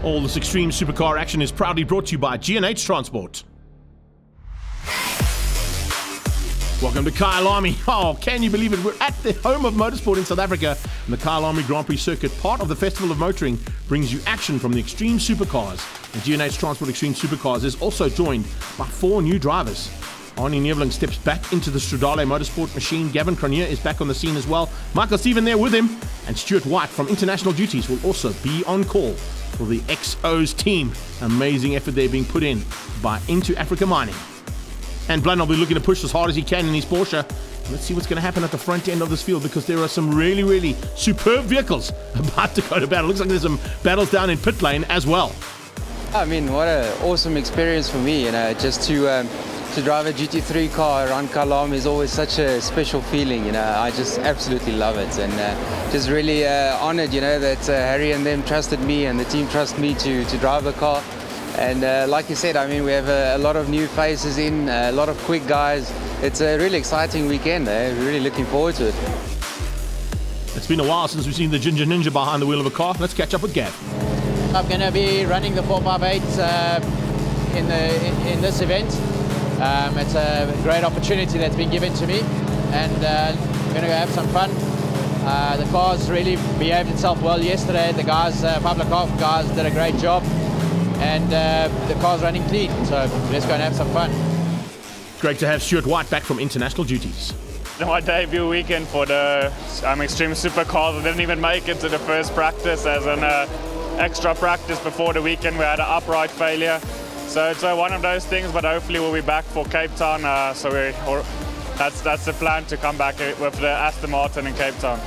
All this extreme supercar action is proudly brought to you by G&H Transport. Welcome to Kyalami. Oh, can you believe it? We're at the home of motorsport in South Africa, and the Kyalami Grand Prix circuit, part of the Festival of Motoring, brings you action from the extreme supercars. And G&H Transport Extreme Supercars is also joined by 4 new drivers. Arnie Neveling steps back into the Stradale Motorsport machine. Gavin Cronje is back on the scene as well. Michael Steven there with him. And Stuart White from International Duties will also be on call for the XO's team. Amazing effort there being put in by Into Africa Mining. And Blunt will be looking to push as hard as he can in his Porsche. Let's see what's going to happen at the front end of this field, because there are some really superb vehicles about to go to battle. Looks like there's some battles down in pit lane as well. I mean, what an awesome experience for me, you know, just to drive a GT3 car around Kyalami is always such a special feeling, you know. I just absolutely love it, and just really honored, you know, that Harry and them trusted me and the team trust me to drive the car. And like you said, I mean, we have a lot of new faces in, a lot of quick guys. It's a really exciting weekend. Really looking forward to it. It's been a while since we've seen the Ginger Ninja behind the wheel of a car. Let's catch up with Gav. I'm going to be running the 458 in this event. It's a great opportunity that's been given to me, and we're going to go have some fun. The car's really behaved itself well yesterday. The guys, Public Health guys, did a great job. And the car's running clean, so let's go and have some fun. Great to have Stuart White back from International Duties. My debut weekend for the Extreme Supercars. I didn't even make it to the first practice. As an extra practice before the weekend, we had an upright failure. So it's one of those things, but hopefully we'll be back for Cape Town. That's the plan, to come back with the Aston Martin in Cape Town.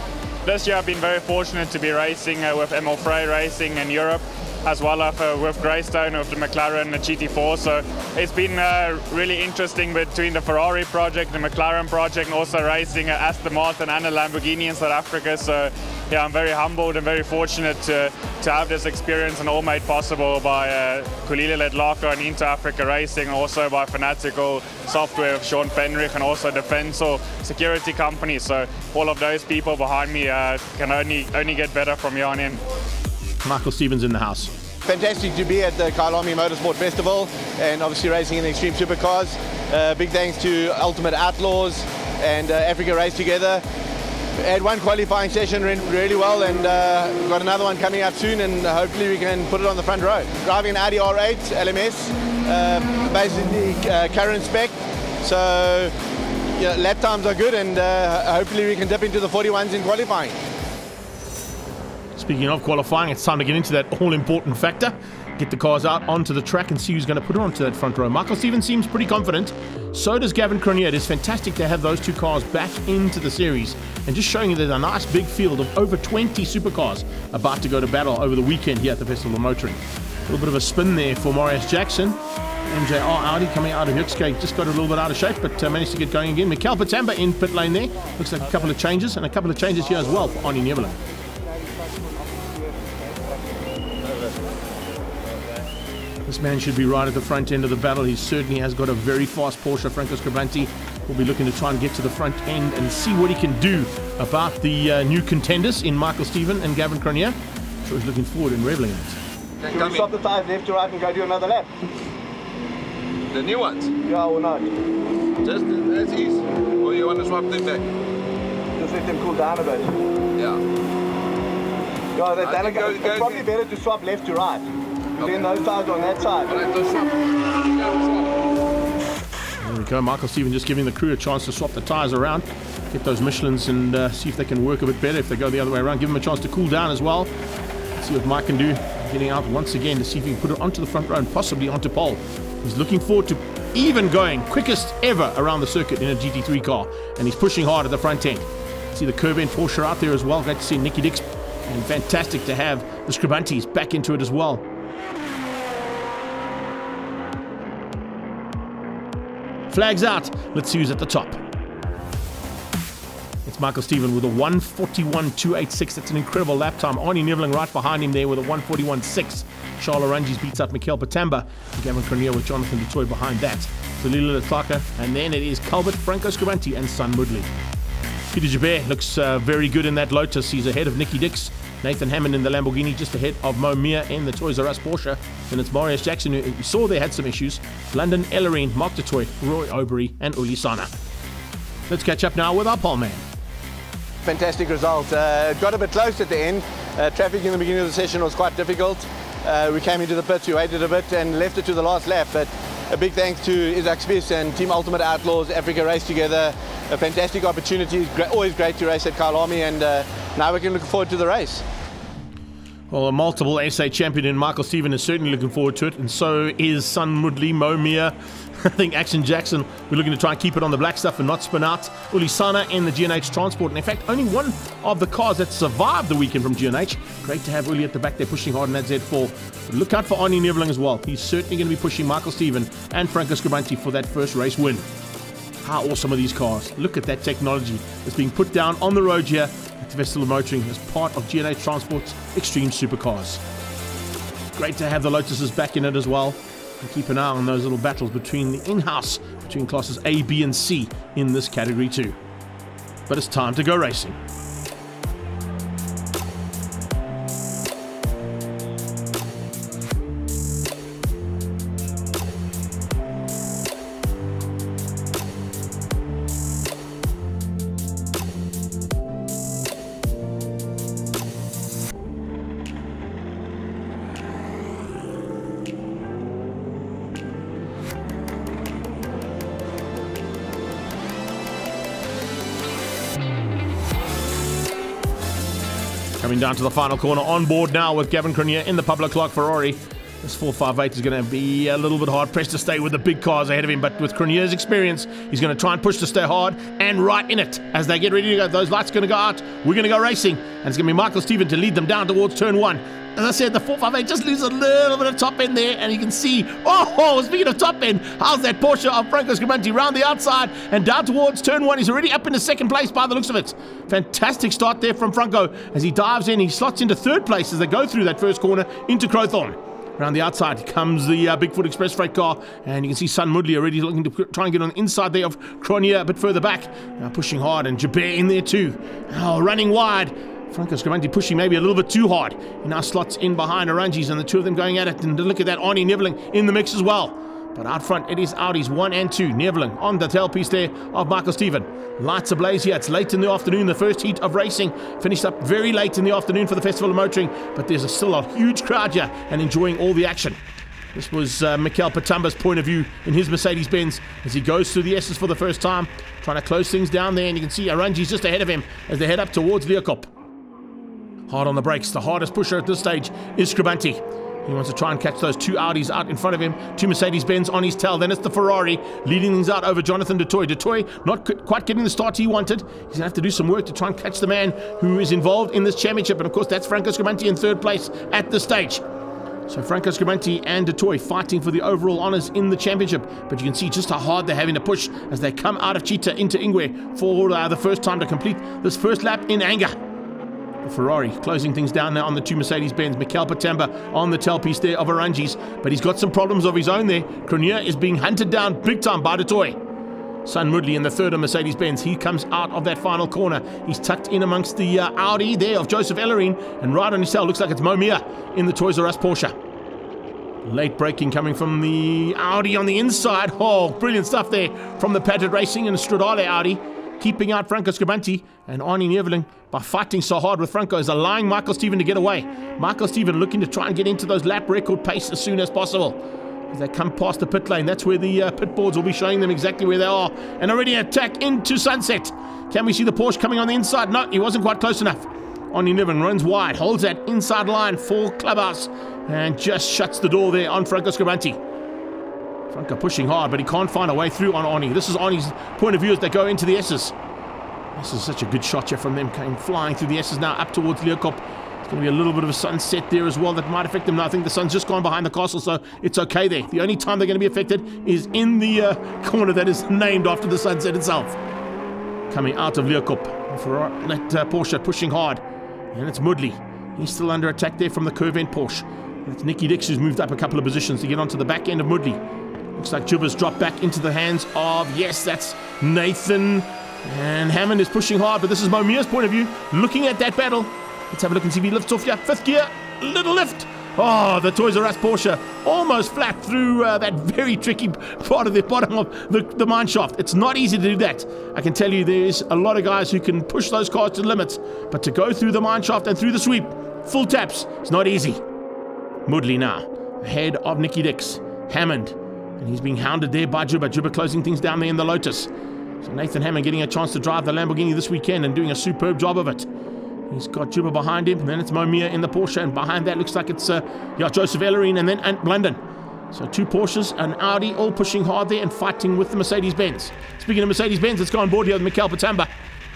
This year I've been very fortunate to be racing with Emil Frey Racing in Europe, as well as with Greystone, with the McLaren and the GT4. So it's been really interesting between the Ferrari project, the McLaren project, and also racing at Aston Martin and a Lamborghini in South Africa. So yeah, I'm very humbled and very fortunate to have this experience, and all made possible by Kulile Ledlaka and Into Africa Racing, and also by Fanatical Software of Sean Fenrich, and also Defensor Security Company. So all of those people behind me can only get better from here on in. Michael Stevens in the house. Fantastic to be at the Kyalami Motorsport Festival, and obviously racing in the extreme supercars. Big thanks to Ultimate Outlaws and Africa Race Together. Had one qualifying session really well, and we've got another one coming up soon, and hopefully we can put it on the front row. Driving an Audi R8 LMS, basically current spec, so yeah, lap times are good, and hopefully we can dip into the 41s in qualifying. Speaking of qualifying, it's time to get into that all-important factor. Get the cars out onto the track and see who's going to put it onto that front row. Michael Stevens seems pretty confident. So does Gavin Cronje. It is fantastic to have those two cars back into the series, and just showing you there's a nice big field of over 20 supercars about to go to battle over the weekend here at the Festival of Motoring. A little bit of a spin there for Marius Jackson. MJR Audi coming out of Hoekskate, just got a little bit out of shape, but managed to get going again. Mikael Patamba in pit lane there. Looks like a couple of changes, and a couple of changes here as well for Arnie Neveling. This man should be right at the front end of the battle. He certainly has got a very fast Porsche. Franco Scriblanti will be looking to try and get to the front end and see what he can do about the new contenders in Michael Steven and Gavin Cronje. So he's looking forward and reveling it. Should we stop the tires left to right and go do another lap? The new ones? Yeah, or not? Just as is. Or you want to swap them back? Just let them cool down a bit. Yeah. Yeah, it's probably better to swap left to right. Okay. Then those tires on that side. There we go, Michael Steven just giving the crew a chance to swap the tyres around, get those Michelins, and see if they can work a bit better if they go the other way around. Give them a chance to cool down as well. See what Mike can do, getting out once again to see if he can put it onto the front row and possibly onto pole. He's looking forward to even going quickest ever around the circuit in a GT3 car, and he's pushing hard at the front end. See the curve end Porsche out there as well. Great to see Nicky Dix, and fantastic to have the Scribantis back into it as well. Flags out. Let's see who's at the top. It's Michael Steven with a 1:41.286. That's an incredible lap time. Arnie Neveling right behind him there with a 1:41.6. Charles Oranges beats out Mikael Patamba. And Gavin Cronje with Jonathan du Toit behind that. Kulile Ledlaka, and then it is Calvert, Franco Scriblanti, and Sun Mudley. Peter Jabert looks very good in that Lotus. He's ahead of Nicky Dix. Nathan Hammond in the Lamborghini just ahead of Mo Mir in the Toys R Us Porsche. And it's Marius Jackson, who we saw there had some issues. London Ellerine, Mark du Toit, Roy Aubrey and Uli Sana. Let's catch up now with our pole man. Fantastic result. Got a bit close at the end. Traffic in the beginning of the session was quite difficult. We came into the pits, we waited a bit and left it to the last lap. But a big thanks to Isaac Spies and Team Ultimate Outlaws, Africa Race Together. A fantastic opportunity. Always great to race at Kyalami, and now we can look forward to the race. Well, a multiple SA champion in Michael Stephen is certainly looking forward to it, and so is Sun Mudley, Mo Mir. I think Action Jackson, we're looking to try and keep it on the black stuff and not spin out. Uli Sana in the G&H Transport, and in fact, only one of the cars that survived the weekend from G&H. Great to have Uli at the back there pushing hard in that Z4. But look out for Arnie Neveling as well. He's certainly going to be pushing Michael Stephen and Franco Scribanti for that first race win. How awesome are these cars? Look at that technology that's being put down on the road here at the Festival of Motoring as part of G&H Transport's Extreme Supercars. Great to have the Lotuses back in it as well. And keep an eye on those little battles between the in-house, between classes A, B and C in this category too. But it's time to go racing. Coming down to the final corner, on board now with Gavin Cronier in the Pablo Clark Ferrari. This 458 is going to be a little bit hard pressed to stay with the big cars ahead of him, but with Cronier's experience, he's going to try and push to stay hard and right in it. As they get ready to go, those lights are going to go out. We're going to go racing, and it's going to be Michael Stephen to lead them down towards turn 1. As I said, the 458 just loses a little bit of top end there, and you can see, speaking of top end, how's that Porsche of Franco Scribanti round the outside and down towards turn 1. He's already up into second place by the looks of it. Fantastic start there from Franco as he dives in. He slots into third place as they go through that first corner into Crowthorne. Around the outside comes the Bigfoot Express freight car, and you can see Sun Mudley already looking to try and get on the inside there of Cronier a bit further back. Now pushing hard, and Jabir in there too. Now running wide. Franco Scribanti pushing maybe a little bit too hard. He now slots in behind Oranges, and the two of them going at it. And look at that, Arnie Neveling in the mix as well. But out front, it is Audis 1 and 2. Neveling on the tailpiece there of Michael Stephen. Lights ablaze here. It's late in the afternoon, the first heat of racing. Finished up very late in the afternoon for the Festival of Motoring. But there's still a huge crowd here and enjoying all the action. This was Mikel Patamba's point of view in his Mercedes-Benz as he goes through the S's for the first time. Trying to close things down there. And you can see Oranges just ahead of him as they head up towards Leeuwkop. Hard on the brakes. The hardest pusher at this stage is Scribanti. He wants to try and catch those two Audis out in front of him. Two Mercedes-Benz on his tail. Then it's the Ferrari leading things out over Jonathan du Toit. Du Toit not quite getting the start he wanted. He's going to have to do some work to try and catch the man who is involved in this championship. And of course, that's Franco Scribanti in third place at this stage. So Franco Scribanti and du Toit fighting for the overall honours in the championship. But you can see just how hard they're having to push as they come out of Cheetah into Ingwe for the first time to complete this first lap in anger. The Ferrari closing things down now on the two Mercedes-Benz. Mikel Patamba on the tailpiece there of Oranges, but he's got some problems of his own there. Cronier is being hunted down big time by du Toit. Sun Mudley in the third of Mercedes-Benz. He comes out of that final corner. He's tucked in amongst the Audi there of Joseph Ellerine, and right on his tail looks like it's Mo Mir in the Toys R Us Porsche. Late braking coming from the Audi on the inside. Oh, brilliant stuff there from the Patriot Racing and the Stradale Audi. Keeping out Franco Scribanti, and Arnie Neveling, by fighting so hard with Franco, is allowing Michael Stephen to get away. Michael Stephen looking to try and get into those lap record pace as soon as possible. As they come past the pit lane, that's where the pit boards will be showing them exactly where they are. And already an attack into Sunset. Can we see the Porsche coming on the inside? No, he wasn't quite close enough. Arnie Neveling runs wide, holds that inside line for Clubhouse, and just shuts the door there on Franco Scribanti. Franco pushing hard, but he can't find a way through on Arnie. This is Arnie's point of view as they go into the S's. This is such a good shot here from them, came flying through the S's now up towards Leeuwkop. It's going to be a little bit of a sunset there as well that might affect them. Now I think the sun's just gone behind the castle, so it's okay there. The only time they're going to be affected is in the corner that is named after the sunset itself. Coming out of Leeuwkop, that Porsche pushing hard, and it's Mudley. He's still under attack there from the curve end Porsche. That's Nicky Dix who's moved up a couple of positions to get onto the back end of Mudley. Looks like Jubba's dropped back into the hands of, yes, that's Nathan. And Hammond is pushing hard, but this is Mo Mir's point of view, looking at that battle. Let's have a look and see if he lifts off here. 5th gear, little lift. Oh, the Toys R Us Porsche almost flat through that very tricky part of the bottom of the mine shaft. It's not easy to do that. I can tell you there's a lot of guys who can push those cars to the limits, but to go through the mine shaft and through the sweep, full taps, it's not easy. Moodley now, ahead of Nicky Dix. Hammond, and he's being hounded there by Juba. Juba closing things down there in the Lotus. So Nathan Hammond getting a chance to drive the Lamborghini this weekend and doing a superb job of it. He's got Juba behind him, and then it's Momia in the Porsche, and behind that looks like it's Joseph Ellerine and then Ant Blunden. So 2 Porsches, an Audi, all pushing hard there and fighting with the Mercedes-Benz. Speaking of Mercedes-Benz, let's go on board here with Mikel Patamba,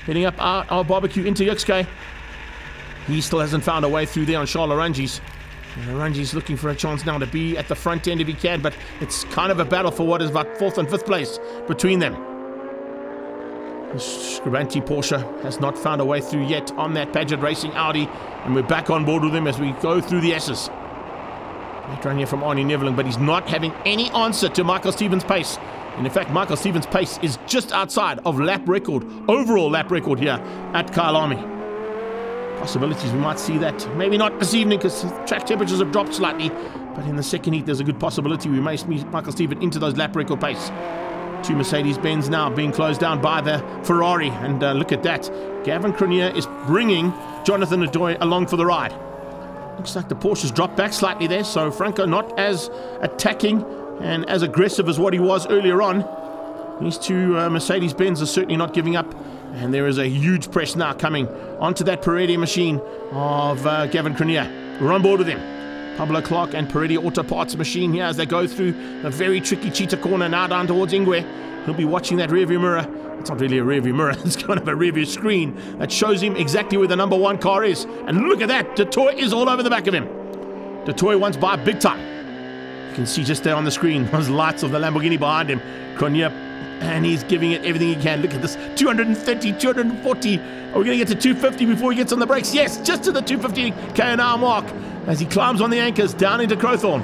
heading up our barbecue into Yuxke. He still hasn't found a way through there on Charles Orangi's. Orangi's looking for a chance now to be at the front end if he can, but it's kind of a battle for what is about 4th and 5th place between them. The Scribanti Porsche has not found a way through yet on that Padgett Racing Audi, and we're back on board with him as we go through the S's. Great run here from Arnie Neveling, but he's not having any answer to Michael Stevens' pace. And in fact, Michael Stevens' pace is just outside of lap record, overall lap record here at Kyalami. Possibilities we might see that. Maybe not this evening because track temperatures have dropped slightly, but in the second heat there's a good possibility we may see Michael Stevens into those lap record pace. 2 Mercedes-Benz now being closed down by the Ferrari, and look at that. Gavin Cronier is bringing Jonathan Adoy along for the ride. Looks like the Porsche's dropped back slightly there, so Franco not as attacking and as aggressive as what he was earlier on. These 2 Mercedes-Benz are certainly not giving up, and there is a huge press now coming onto that Peretti machine of Gavin Cronier. We're on board with him. Pablo Clark and Peretti Auto Parts machine here as they go through a very tricky cheetah corner now down towards Ingwe. He'll be watching that rearview mirror. It's not really a rearview mirror, it's kind of a rearview screen that shows him exactly where the number 1 car is. And look at that, Detoy is all over the back of him. Detoy wants by big time. You can see just there on the screen those lights of the Lamborghini behind him. Cronier, and he's giving it everything he can. Look at this, 230, 240. Are we going to get to 250 before he gets on the brakes? Yes, just to the 250 km/h mark as he climbs on the anchors down into Crowthorne.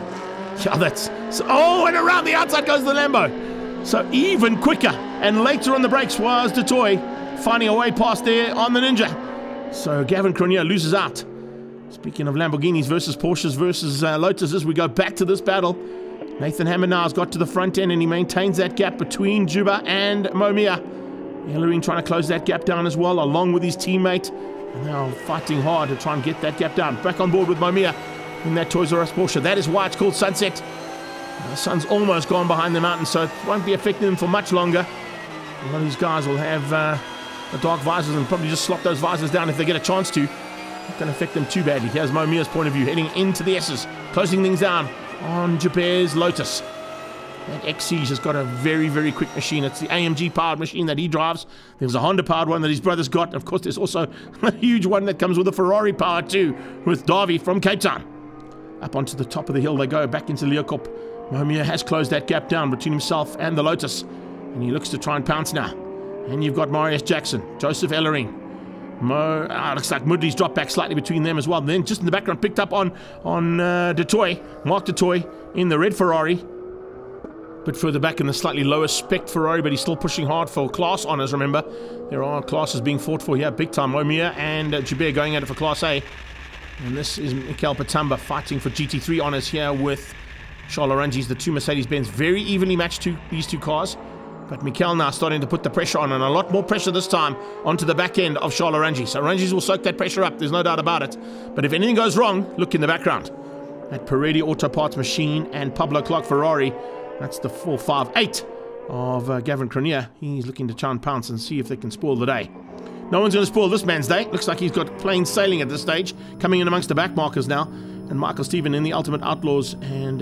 Yeah, that's... Oh, and around the outside goes the Lambo. So even quicker and later on the brakes was Detoy, finding a way past there on the Ninja. So Gavin Cronier loses out. Speaking of Lamborghinis versus Porsches versus Lotuses, we go back to this battle. Nathan Hammond now has got to the front end and he maintains that gap between Juba and Momia. Ellerine trying to close that gap down as well, along with his teammate. And now fighting hard to try and get that gap down. Back on board with Momia in that Toys R Us Porsche. That is why it's called Sunset. The sun's almost gone behind the mountain, so it won't be affecting them for much longer. A lot of these guys will have the dark visors and probably just slop those visors down if they get a chance to. Not going to affect them too badly. Here's Momia's point of view, heading into the S's, closing things down on Jabert's Lotus. That XC's just got a very, very quick machine. It's the AMG-powered machine that he drives. There's a Honda-powered one that his brother's got. Of course, there's also a huge one that comes with a Ferrari power too, with Davy from Cape Town. Up onto the top of the hill they go, back into Leeuwkop. Momia has closed that gap down between himself and the Lotus, and he looks to try and pounce now. And you've got Marius Jackson, Joseph Ellerine. Looks like Moodley's dropped back slightly between them as well. And then just in the background, picked up on Detoy, Mark Detoy in the red Ferrari. Bit further back in the slightly lower spec Ferrari, but he's still pushing hard for class honours, remember. There are classes being fought for here, big time. Momia and Jabert going at it for Class A. And this is Mikel Patamba fighting for GT3 honours here with Charles Orangi's, the 2 Mercedes-Benz. Very evenly matched these two cars. But Mikel now starting to put the pressure on, and a lot more pressure this time onto the back end of Charles Orangi. So Orangi's will soak that pressure up, there's no doubt about it. But if anything goes wrong, look in the background. That Peretti Auto Parts machine and Pablo Clark Ferrari, that's the 458 of Gavin Cronier. He's looking to try and pounce and see if they can spoil the day. No one's going to spoil this man's day. Looks like he's got plain sailing at this stage, coming in amongst the back markers now. And Michael Stephen in the Ultimate Outlaws, and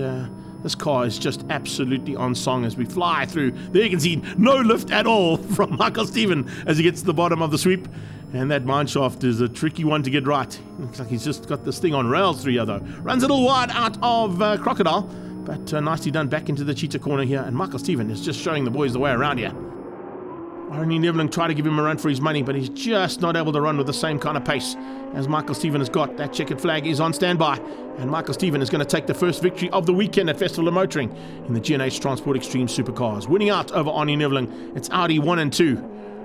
this car is just absolutely on song as we fly through. There you can see no lift at all from Michael Stephen as he gets to the bottom of the sweep. And that mineshaft is a tricky one to get right. Looks like he's just got this thing on rails through here though. Runs a little wide out of Crocodile, but nicely done back into the cheetah corner here. And Michael Stephen is just showing the boys the way around here. Arnie Neveling tried to give him a run for his money, but he's just not able to run with the same kind of pace as Michael Stephen has got. That checkered flag is on standby, and Michael Stephen is going to take the first victory of the weekend at Festival of Motoring in the G&H Transport Extreme Supercars. Winning out over Arnie Neveling, it's Audi 1 and 2.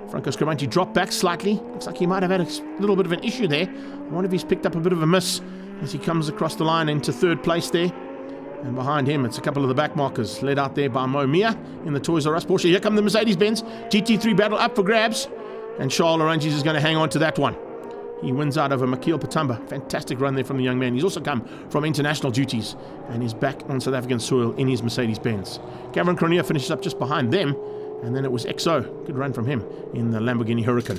Franco Scribanti dropped back slightly. Looks like he might have had a little bit of an issue there I wonder if he's picked up a bit of a miss as he comes across the line into third place there. And behind him, it's a couple of the back markers led out there by Mo Mia in the Toys R Us Porsche. Here come the Mercedes-Benz GT3 battle up for grabs. And Charles Oranges is going to hang on to that one. He wins out over Michiel Patamba. Fantastic run there from the young man. He's also come from international duties and he's back on South African soil in his Mercedes-Benz. Gavin Cronje finishes up just behind them. And then it was XO. Good run from him in the Lamborghini Huracan.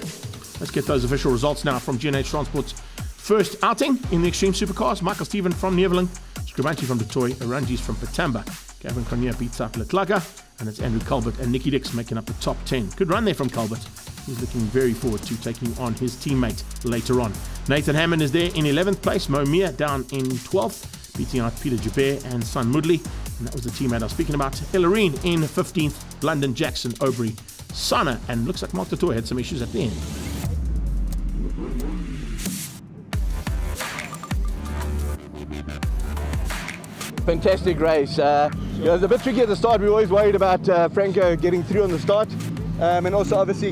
Let's get those official results now from G&H Transport's first outing in the Extreme Supercars. Michael Stephen from Neveling, Scribanti from Detroit, Oranges from Patamba. Gavin Cronje beats up Leclerc, and it's Andrew Colbert and Nicky Dix making up the top 10. Good run there from Colbert. He's looking very forward to taking on his teammate later on. Nathan Hammond is there in 11th place. Mo Mia down in 12th, beating out Peter Joubert and Son Mudley. And that was the teammate I was speaking about. Ellerine in 15th, London, Jackson, Aubrey, Sana, and looks like Mark Totoy had some issues at the end. Fantastic race. It was a bit tricky at the start. We were always worried about Franco getting through on the start, and also obviously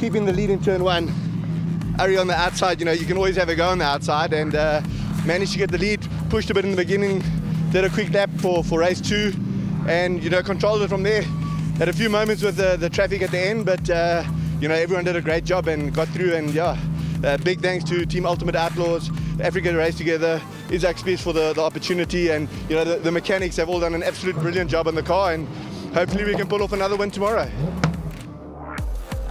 keeping the lead in turn one. Ari on the outside, you know, you can always have a go on the outside, and managed to get the lead, pushed a bit in the beginning, did a quick lap for race 2, and you know, controlled it from there. Had a few moments with the traffic at the end, but you know, everyone did a great job and got through. And yeah, big thanks to Team Ultimate Outlaws, Africa Race Together, Isaac Spies for the opportunity, and you know, the mechanics have all done an absolute brilliant job on the car, and hopefully we can pull off another win tomorrow.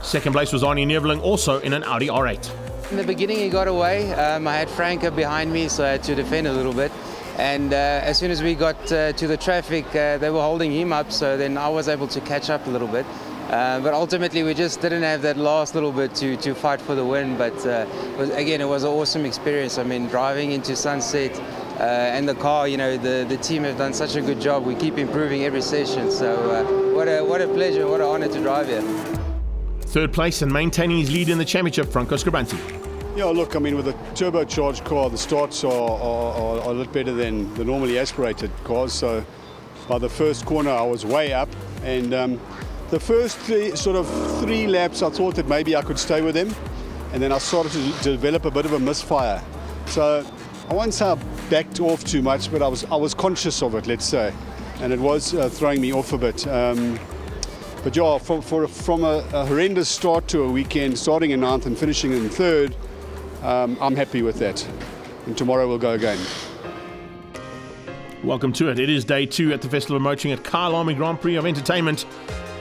Second place was Arnie Neveling, also in an Audi R8. In the beginning he got away. I had Franco behind me, so I had to defend a little bit. And as soon as we got to the traffic, they were holding him up, so then I was able to catch up a little bit. But ultimately we just didn't have that last little bit to fight for the win. But again, it was an awesome experience. I mean, driving into sunset and the car, you know, the team have done such a good job. We keep improving every session. So what a pleasure, what an honor to drive here. Third place and maintaining his lead in the championship, Franco Scribanti. Yeah, look, I mean, with a turbocharged car, the starts are a lot better than the normally aspirated cars. So by the first corner, I was way up. And the first sort of 3 laps, I thought that maybe I could stay with him. And then I started to develop a bit of a misfire. So I won't say I backed off too much, but I was conscious of it, let's say. And it was throwing me off a bit. But yeah, from a horrendous start to a weekend, starting in 9th and finishing in 3rd, I'm happy with that. And tomorrow we'll go again. Welcome to it. It is day 2 at the Festival of Motoring at Kyalami Grand Prix of Entertainment.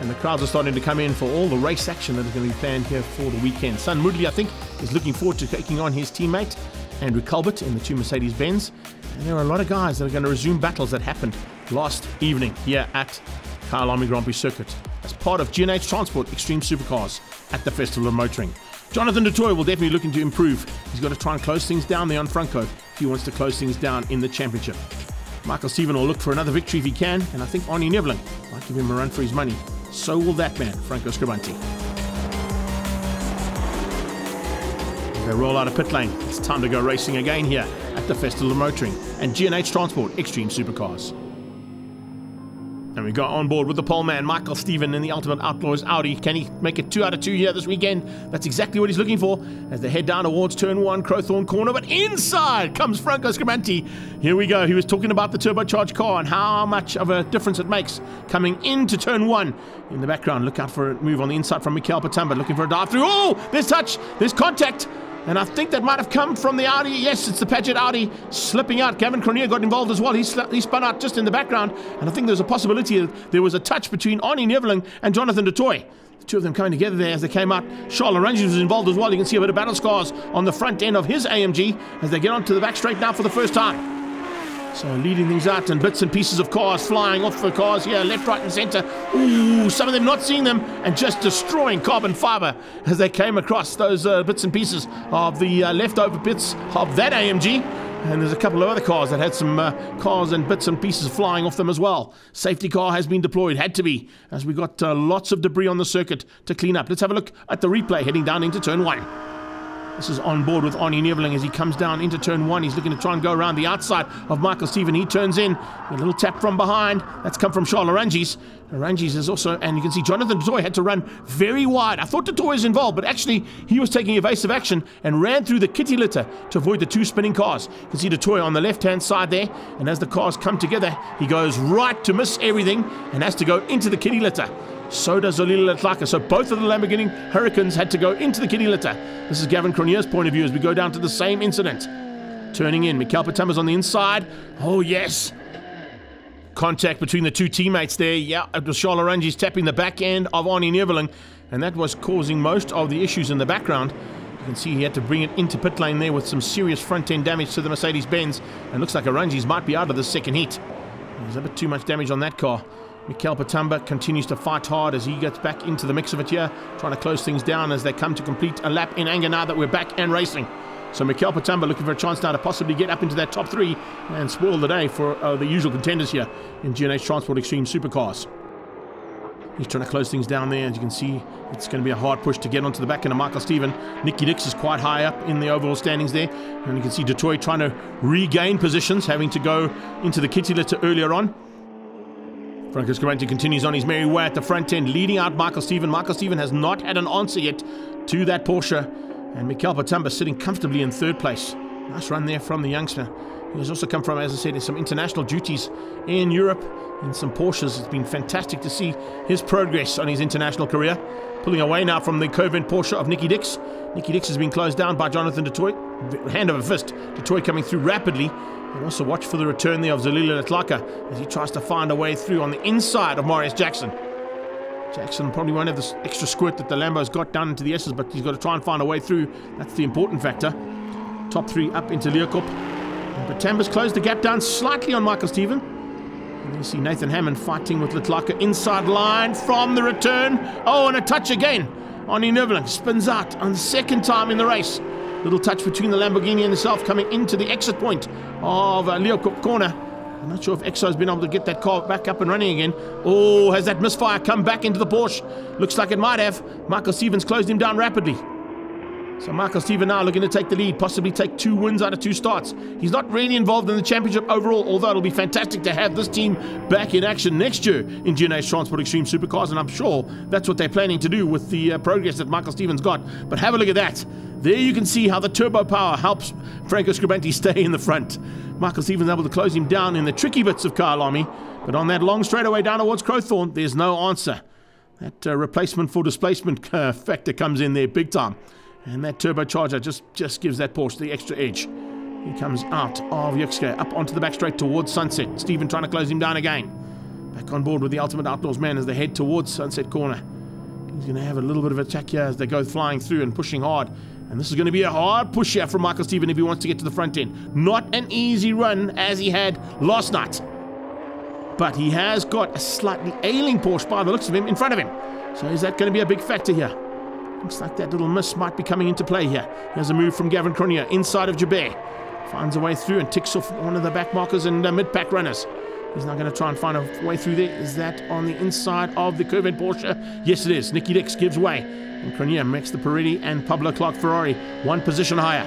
And the crowds are starting to come in for all the race action that is going to be planned here for the weekend. Son Mudley, I think, is looking forward to taking on his teammate, Andrew Colbert, in the 2 Mercedes-Benz. And there are a lot of guys that are going to resume battles that happened last evening here at Kyalami Grand Prix Circuit as part of G&H Transport Extreme Supercars at the Festival of Motoring. Jonathan Dutoy will definitely looking to improve. He's got to try and close things down there on Franco if he wants to close things down in the championship. Michael Stephen will look for another victory if he can, and I think Arnie Neveling might give him a run for his money. So will that man, Franco Scribanti. As they roll out of pit lane, it's time to go racing again here at the Festival of Motoring and G&H Transport Extreme Supercars. And we got on board with the pole man, Michael Stephen, in the Ultimate Outlaws Audi. Can he make it 2 out of 2 here this weekend? That's exactly what he's looking for as they head down towards turn 1, Crowthorne corner. But inside comes Franco Scribanti. Here we go. He was talking about the turbocharged car and how much of a difference it makes coming into turn 1. In the background, look out for a move on the inside from Michiel Patamba, looking for a dive through. Oh, there's touch, there's contact. And I think that might have come from the Audi. Yes, it's the Paget Audi slipping out. Gavin Cronje got involved as well. He spun out just in the background. And I think there's a possibility that there was a touch between Arnie Neveling and Jonathan Dutoy. The two of them coming together there as they came out. Charles Oranges was involved as well. You can see a bit of battle scars on the front end of his AMG as they get onto the back straight now for the first time. So leading things out, and bits and pieces of cars flying off the cars here, left, right and centre. Ooh, some of them not seeing them and just destroying carbon fibre as they came across those bits and pieces of the leftover bits of that AMG. And there's a couple of other cars that had some cars and bits and pieces flying off them as well. Safety car has been deployed, had to be, as we got lots of debris on the circuit to clean up. Let's have a look at the replay heading down into turn 1. This is on board with Arnie Neveling as he comes down into turn 1. He's looking to try and go around the outside of Michael Stephen. He turns in. A little tap from behind. That's come from Charles Arangis. Arangis is also, and you can see Jonathan Dutoy had to run very wide. I thought Dutoy was involved, but actually he was taking evasive action and ran through the kitty litter to avoid the 2 spinning cars. You can see Dutoy on the left-hand side there, and as the cars come together, he goes right to miss everything and has to go into the kitty litter. So does Zolila Letlaka. So both of the Lamborghini Hurricanes had to go into the kitty litter. This is Gavin Cronier's point of view as we go down to the same incident. Turning in, Mikel Patamba's on the inside. Oh, yes. Contact between the 2 teammates there. Yeah, it was Charles Arangis tapping the back end of Arnie Neveling, and that was causing most of the issues in the background. You can see he had to bring it into pit lane there with some serious front-end damage to the Mercedes-Benz, and looks like Arangis might be out of the second heat. There's a bit too much damage on that car. Mikel Patamba continues to fight hard as he gets back into the mix of it here, trying to close things down as they come to complete a lap in anger now that we're back and racing. So Mikel Patamba looking for a chance now to possibly get up into that top 3 and spoil the day for the usual contenders here in G&H Transport Extreme Supercars. He's trying to close things down there. As you can see, it's going to be a hard push to get onto the back end of Michael Stephen. Nicky Dix is quite high up in the overall standings there. And you can see Dutoy trying to regain positions, having to go into the kitty litter earlier on. Franco Scaranti continues on his merry way at the front end, leading out Michael Stephen. Michael Stephen has not had an answer yet to that Porsche. And Mikel Patamba sitting comfortably in 3rd place. Nice run there from the youngster. He has also come from, as I said, some international duties in Europe in some Porsches. It's been fantastic to see his progress on his international career. Pulling away now from the Covent Porsche of Nicky Dix. Nicky Dix has been closed down by Jonathan Dutoy. Hand over fist. Dutoy coming through rapidly. And also watch for the return there of Zolila Letlaka as he tries to find a way through on the inside of Marius Jackson. Jackson probably won't have this extra squirt that the Lambo's got down into the S's, but he's got to try and find a way through. That's the important factor. Top 3 up into Leeuwkop. But Patamba's closed the gap down slightly on Michael Stephen. And then you see Nathan Hammond fighting with Letlaka inside line from the return. Oh, and a touch again. Arnie Neveling spins out on the 2nd time in the race. Little touch between the Lamborghini and himself coming into the exit point of Leeuwkop corner. I'm not sure if Exo's been able to get that car back up and running again. Oh, has that misfire come back into the Porsche? Looks like it might have. Michael Stevens closed him down rapidly. So Michael Stephen now looking to take the lead, possibly take 2 wins out of 2 starts. He's not really involved in the championship overall, although it'll be fantastic to have this team back in action next year in G&H Transport Extreme Supercars, and I'm sure that's what they're planning to do with the progress that Michael Stephen's got. But have a look at that. There you can see how the turbo power helps Franco Scabanti stay in the front. Michael Stephen's able to close him down in the tricky bits of Kyalami, but on that long straightaway down towards Crowthorne, there's no answer. That replacement for displacement factor comes in there big time. And that turbocharger just gives that Porsche the extra edge. He comes out of Yuxke, up onto the back straight towards Sunset. Stephen trying to close him down again. Back on board with the Ultimate Outlaws man as they head towards Sunset Corner. He's going to have a little bit of a attack here as they go flying through and pushing hard. And this is going to be a hard push here from Michael Stephen if he wants to get to the front end. Not an easy run as he had last night. But he has got a slightly ailing Porsche by the looks of him in front of him. So is that going to be a big factor here? Looks like that little miss might be coming into play here. Here's a move from Gavin Cronier inside of Jabert. Finds a way through and ticks off one of the back markers and mid-pack runners. He's now going to try and find a way through there. Is that on the inside of the Covent Porsche? Yes, it is. Nicky Dix gives way. And Cronier makes the Peretti and Pablo Clark Ferrari 1 position higher.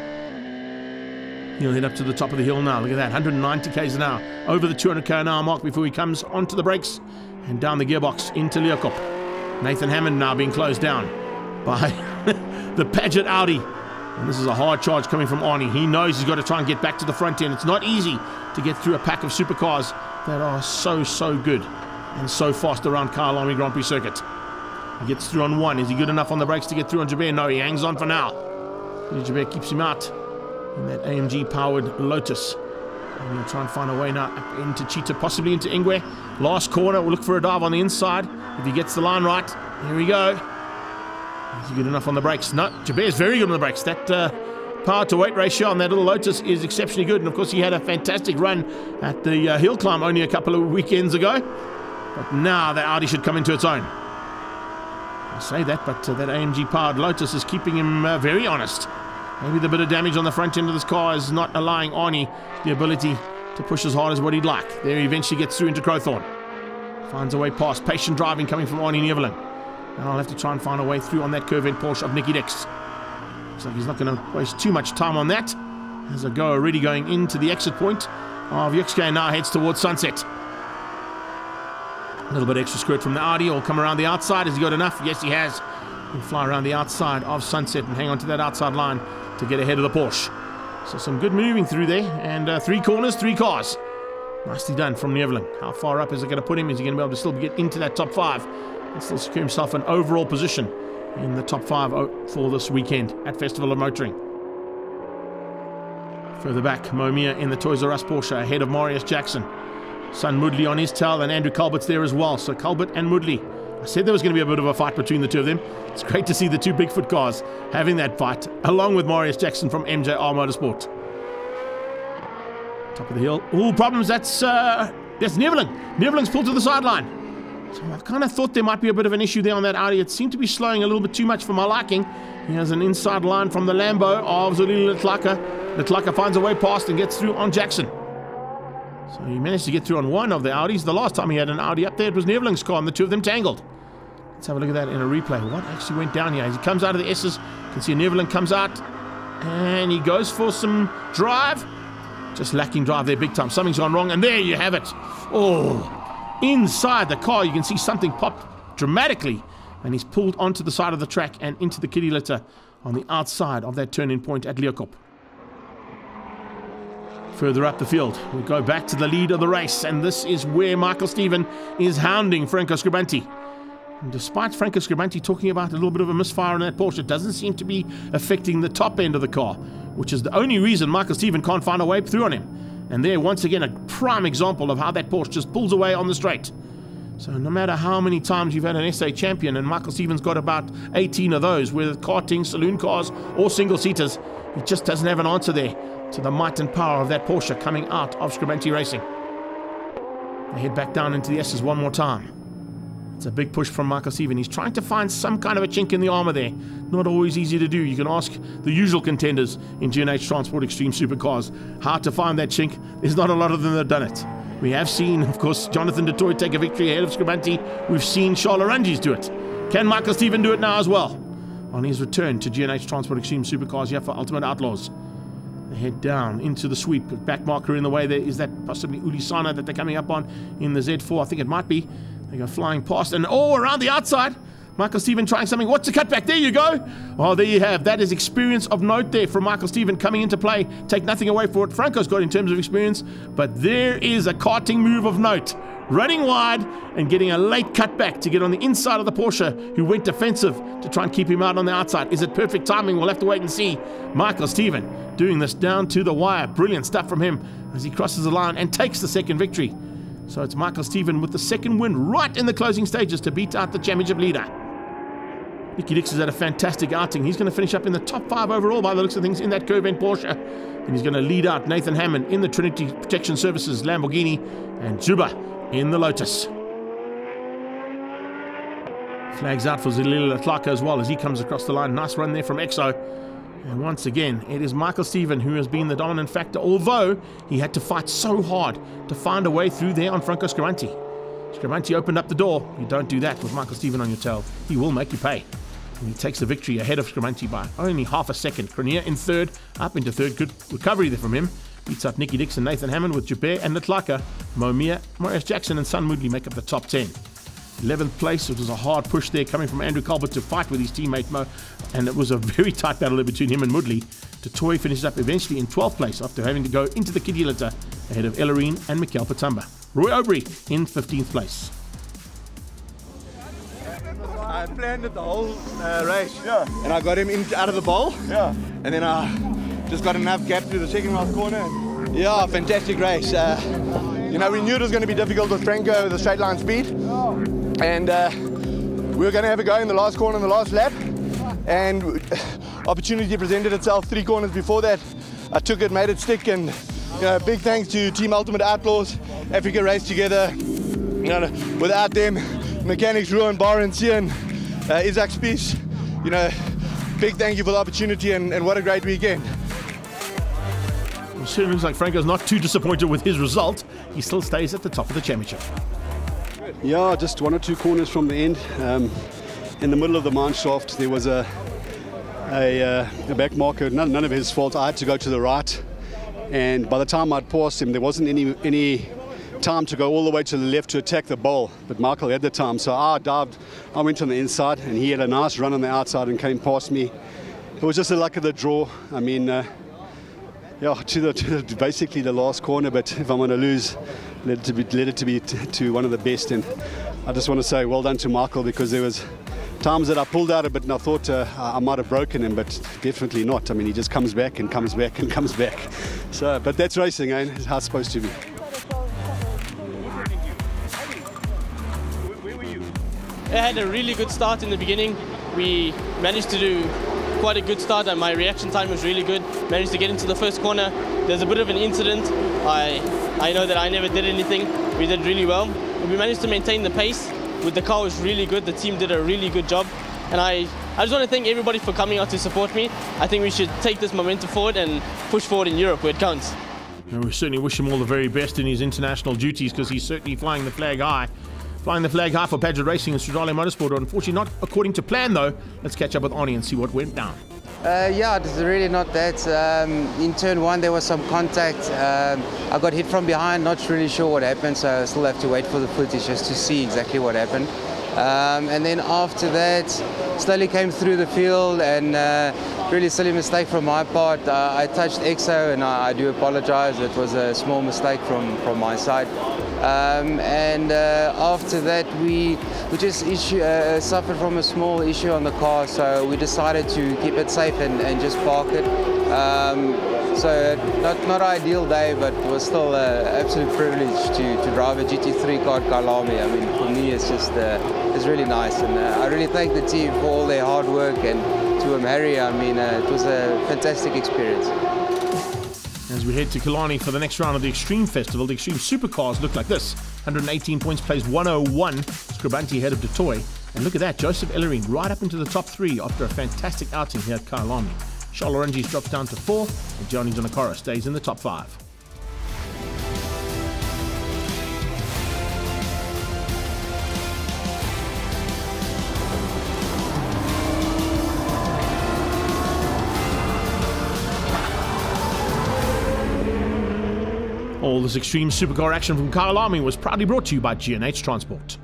He'll head up to the top of the hill now. Look at that, 190 k's an hour. Over the 200 k an hour mark before he comes onto the brakes and down the gearbox into Leeuwkop. Nathan Hammond now being closed down by the Paget Audi. And this is a hard charge coming from Arnie. He knows he's got to try and get back to the front end. It's not easy to get through a pack of supercars that are so good and so fast around Kyalami Grand Prix circuit. He gets through on 1. Is he good enough on the brakes to get through on Jabert? No, he hangs on for now. Jabert keeps him out in that AMG-powered Lotus. And he'll try and find a way now up into Cheetah, possibly into Ingwe. Last corner, we'll look for a dive on the inside. If he gets the line right, here we go. Is he good enough on the brakes? No, Jabert's very good on the brakes. That power to weight ratio on that little Lotus is exceptionally good. And of course, he had a fantastic run at the hill climb only a couple of weekends ago. But now the Audi should come into its own. I say that, but that AMG-powered Lotus is keeping him very honest. Maybe the bit of damage on the front end of this car is not allowing Arnie the ability to push as hard as what he'd like. There he eventually gets through into Crowthorne. Finds a way past. Patient driving coming from Arnie Neveling. Now I'll have to try and find a way through on that Curvent Porsche of Nicky Dix. Looks like he's not going to waste too much time on that. As a go already going into the exit point of Yuxke, now heads towards Sunset. A little bit extra squirt from the Audi. Will come around the outside. Has he got enough? Yes, he has. He'll fly around the outside of Sunset and hang on to that outside line to get ahead of the Porsche. So some good moving through there. And 3 corners, 3 cars. Nicely done from Neveling. How far up is it going to put him? Is he going to be able to still get into that top 5 and still secure himself an overall position in the top 5 for this weekend at Festival of Motoring? Further back, Momia in the Toys R Us Porsche ahead of Marius Jackson. Son Moodley on his tail, and Andrew Culbert's there as well. So Culbert and Moodley. I said there was going to be a bit of a fight between the two of them. It's great to see the 2 Bigfoot cars having that fight, along with Marius Jackson from MJR Motorsport. Top of the hill. Ooh, problems. That's Neveling. Neveling's pulled to the sideline. So I kind of thought there might be a bit of an issue there on that Audi. It seemed to be slowing a little bit too much for my liking. He has an inside line from the Lambo of Zulile Letlaka. Letlaka finds a way past and gets through on Jackson. So he managed to get through on one of the Audis. The last time he had an Audi up there, it was Neveling's car, and the 2 of them tangled. Let's have a look at that in a replay. What actually went down here? As he comes out of the S's, you can see Neveling comes out, and he goes for some drive. Just lacking drive there big time. Something's gone wrong, and there you have it. Oh, inside the car, you can see something pop dramatically, and he's pulled onto the side of the track and into the kiddie litter on the outside of that turn-in point at Leeuwkop. Further up the field, we go back to the lead of the race, and this is where Michael Steven is hounding Franco Scribanti. And despite Franco Scribanti talking about a little bit of a misfire on that Porsche, it doesn't seem to be affecting the top end of the car, which is the only reason Michael Steven can't find a way through on him. And there, once again, a prime example of how that Porsche just pulls away on the straight. So no matter how many times you've had an SA champion, and Michael Steven's got about 18 of those, whether karting, saloon cars, or single-seaters, he just doesn't have an answer there to the might and power of that Porsche coming out of Scribanti Racing. They head back down into the S's one more time. It's a big push from Michael Steven. He's trying to find some kind of a chink in the armor there. Not always easy to do. You can ask the usual contenders in G&H Transport Extreme Supercars how to find that chink. There's not a lot of them that have done it. We have seen, of course, Jonathan du Toit take a victory ahead of Scribanti. We've seen Charles Arangis do it. Can Michael Steven do it now as well? On his return to G&H Transport Extreme Supercars here for Ultimate Outlaws. They head down into the sweep. Back marker in the way there. Is that possibly Ulisana that they're coming up on in the Z4? I think it might be. They go flying past, and around the outside, Michael Steven trying something. What's the cutback? There you go. Oh, there you have. That is experience of note there from Michael Steven coming into play. Take nothing away for what Franco's got in terms of experience, but there is a karting move of note. Running wide and getting a late cutback to get on the inside of the Porsche, who went defensive to try and keep him out on the outside. Is it perfect timing? We'll have to wait and see. Michael Steven doing this down to the wire. Brilliant stuff from him as he crosses the line and takes the second victory. So it's Michael Steven with the second win right in the closing stages to beat out the championship leader. Nicky Dix has had a fantastic outing. He's going to finish up in the top 5 overall by the looks of things in that Curvent Porsche. And he's going to lead out Nathan Hammond in the Trinity Protection Services Lamborghini and Juba in the Lotus. Flags out for Zulile Letlaka as well as he comes across the line. Nice run there from Exo. And once again, it is Michael Steven who has been the dominant factor, although he had to fight so hard to find a way through there on Franco Scribanti. Scribanti opened up the door. You don't do that with Michael Steven on your tail. He will make you pay. And he takes the victory ahead of Scribanti by only half a second. Cronier in third, up into third. Good recovery there from him. Beats up Nicky Dix and Nathan Hammond with Joubert and Letlaka. Momia, Marius Jackson and Son Moodley make up the top 10. 11th place, it was a hard push there coming from Andrew Culbert to fight with his teammate Mo, and it was a very tight battle there between him and Moodley. Toy finishes up eventually in 12th place after having to go into the kiddie litter ahead of Ellerine and Mikel Patamba. Roy Aubrey in 15th place. I planned it the whole race, and I got him out of the bowl, and then I just got enough gap through the second last corner. Yeah, fantastic race. You know, we knew it was going to be difficult with Franco with the straight line speed, and we were going to have a go in the last corner in the last lap, and opportunity presented itself 3 corners before that. I took it, made it stick, and you know, big thanks to Team Ultimate Outlaws. Africa raced together. You know, without them, mechanics Ruan, Bar and Sian, Isaac Spies, you know, big thank you for the opportunity, and what a great weekend. It certainly looks like Franco's not too disappointed with his result. He still stays at the top of the championship. Yeah, just 1 or 2 corners from the end. In the middle of the mine shaft, there was a a back marker, none of his fault. I had to go to the right, and by the time I'd passed him, there wasn't any time to go all the way to the left to attack the bowl, but Michael had the time, so I dived. I went on the inside, and he had a nice run on the outside and came past me. It was just the luck of the draw. I mean, yeah, to basically the last corner, but if I'm going to lose, let it to be to one of the best. And I just want to say well done to Michael, because there was times that I pulled out a bit and I thought I might have broken him, but definitely not. I mean, he just comes back and comes back and comes back. So, but that's racing, eh? It's how it's supposed to be. I had a really good start in the beginning. We managed to do quite a good start, and my reaction time was really good. Managed to get into the first corner. There's a bit of an incident. I know that I never did anything. We did really well. We managed to maintain the pace. The car was really good. The team did a really good job. And I just want to thank everybody for coming out to support me. I think we should take this momentum forward and push forward in Europe where it counts. And we certainly wish him all the very best in his international duties, because he's certainly flying the flag high. Flying the flag high for Padgett Racing and Australia Motorsport. Unfortunately, not according to plan, though. Let's catch up with Arnie and see what went down. Yeah, it's really not that. In turn one, there was some contact. I got hit from behind, not really sure what happened, so I still have to wait for the footage just to see exactly what happened. And then after that, slowly came through the field, and really silly mistake from my part. I touched EXO, and I do apologize. It was a small mistake from my side. And after that, we just suffered from a small issue on the car, so we decided to keep it safe and just park it. So not ideal day, but it was still an absolute privilege to drive a GT3 car at Kyalami. I mean, for me, it's just it's really nice, and I really thank the team for all their hard work, and to Harry, I mean, it was a fantastic experience. As we head to Kyalami for the next round of the Extreme Festival, the Extreme Supercars look like this. 118 points, plays 101. Scribanti ahead of Detoy. And look at that, Joseph Ellering right up into the top 3 after a fantastic outing here at Kyalami. Charles Orangis drops down to 4, and Gianni Giannacora stays in the top 5. All this Extreme Supercar action from Kyalami was proudly brought to you by G&H Transport.